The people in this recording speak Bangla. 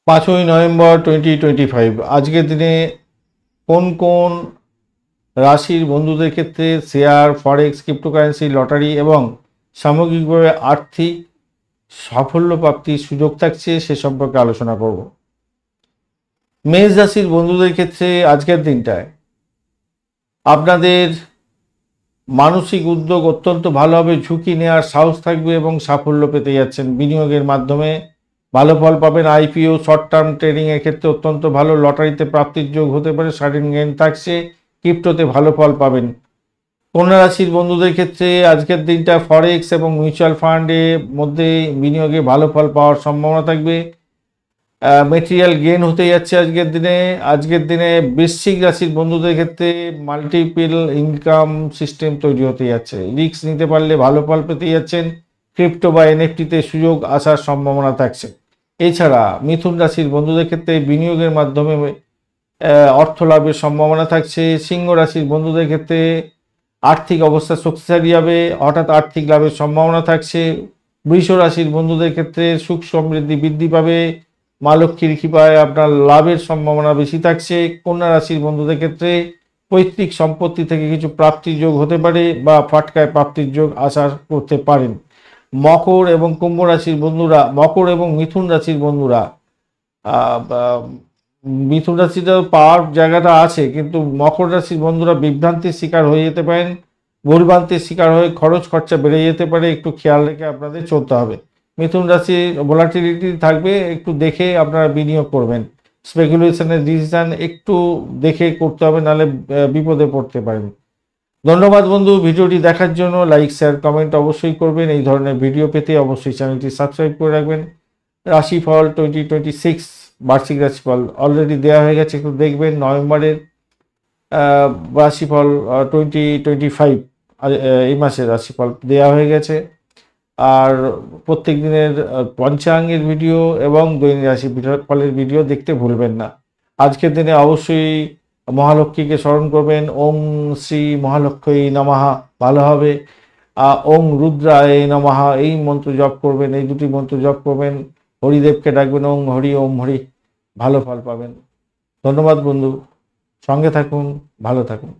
5ই নভেম্বর 2025 আজকের দিনে কোন কোন রাশির বন্ধুদের ক্ষেত্রে শেয়ার, ফরেক্স, ক্রিপ্টোকারেন্সি, লটারি এবং সামগ্রিকভাবে আর্থিক সাফল্য প্রাপ্তির সুযোগ থাকছে সে সম্পর্কে আলোচনা করব। মেষ রাশির বন্ধুদের ক্ষেত্রে আজকের দিনটায় আপনাদের মানসিক উদ্যোগ অত্যন্ত ভালো হবে, ঝুঁকি নেওয়ার সাহস থাকবে এবং সাফল্য পেতে যাচ্ছেন। বিনিয়োগের মাধ্যমে ভালো ফল পাবেন। আইপিও, শর্ট টার্ম ট্রেডিংয়ের ক্ষেত্রে অত্যন্ত ভালো। লটারিতে প্রাপ্তির যোগ হতে পারে, সাডেন গেইন থাকছে। ক্রিপ্টোতে ভালো ফল পাবেন। কন্যা রাশির বন্ধুদের ক্ষেত্রে আজকের দিনটা ফরেক্স এবং মিউচুয়াল ফান্ডের মধ্যে বিনিয়োগে ভালো ফল পাওয়ার সম্ভাবনা থাকবে। মেটেরিয়াল গেইন হতে যাচ্ছে আজকের দিনে বৃশ্চিক রাশির বন্ধুদের ক্ষেত্রে মাল্টিপল ইনকাম সিস্টেম তৈরি হতে যাচ্ছে। রিস্ক নিতে পারলে ভালো ফল পেতে যাচ্ছেন। ক্রিপ্টো বা এনএফটিতে সুযোগ আসার সম্ভাবনা থাকছে। এছাড়া মিথুন রাশির বন্ধুদের ক্ষেত্রে বিনিয়োগের মাধ্যমে অর্থ লাভের সম্ভাবনা থাকছে। সিংহ রাশির বন্ধুদের ক্ষেত্রে আর্থিক অবস্থা শক্তিশালী হবে, হঠাৎ আর্থিক লাভের সম্ভাবনা থাকছে। বৃষ রাশির বন্ধুদের ক্ষেত্রে সুখ সমৃদ্ধি বৃদ্ধি পাবে, মা লক্ষ্মীর কৃপায় আপনার লাভের সম্ভাবনা বেশি থাকছে। কন্যা রাশির বন্ধুদের ক্ষেত্রে পৈতৃক সম্পত্তি থেকে কিছু প্রাপ্তির যোগ হতে পারে বা ফাটকায় প্রাপ্তির যোগ আশা করতে পারেন। মকর এবং কুম্ভ রাশির বন্ধুরা, মকর এবং মিথুন রাশির বন্ধুরা, মিথুন রাশিটা পাওয়ার জায়গাটা আছে, কিন্তু মকর রাশির বন্ধুরা বিভ্রান্তির শিকার হয়ে যেতে পারেন। ভুলভ্রান্তির শিকার হয়ে খরচ খরচা বেড়ে যেতে পারে, একটু খেয়াল রেখে আপনাদের চলতে হবে। মিথুন রাশির ভোলাটিলিটি থাকবে, একটু দেখে আপনারা বিনিয়োগ করবেন। স্পেকুলেশনের ডিসিশন একটু দেখে করতে হবে, নাহলে বিপদে পড়তে পারেন। ধন্যবাদ বন্ধু, ভিডিওটি দেখার জন্য। লাইক, শেয়ার, কমেন্ট অবশ্যই করবেন। এই ধরনের ভিডিও পেতে অবশ্যই চ্যানেলটি সাবস্ক্রাইব করে রাখবেন। রাশিফল 2026 বার্ষিক রাশিফল অলরেডি দেওয়া হয়ে গেছে, একটু দেখবেন। নভেম্বরের রাশিফল 2025 এই মাসের রাশিফল দেওয়া হয়ে গেছে। আর প্রত্যেক দিনের পঞ্চাঙ্গের ভিডিও এবং দৈনিক রাশি ফলের ভিডিও দেখতে ভুলবেন না। আজকের দিনে অবশ্যই মহালক্ষ্মীকে স্মরণ করবেন। ওম শ্রী মহালক্ষ্মী নমঃ ভালো হবে। ওম রুদ্রায় নমঃ এই মন্ত্র জপ করবেন, এই দুটি মন্ত্র জপ করবেন। হরিদেবকে ডাকবেন, ওম হরি, ভালো ফল পাবেন। ধন্যবাদ বন্ধু, সঙ্গে থাকুন, ভালো থাকুন।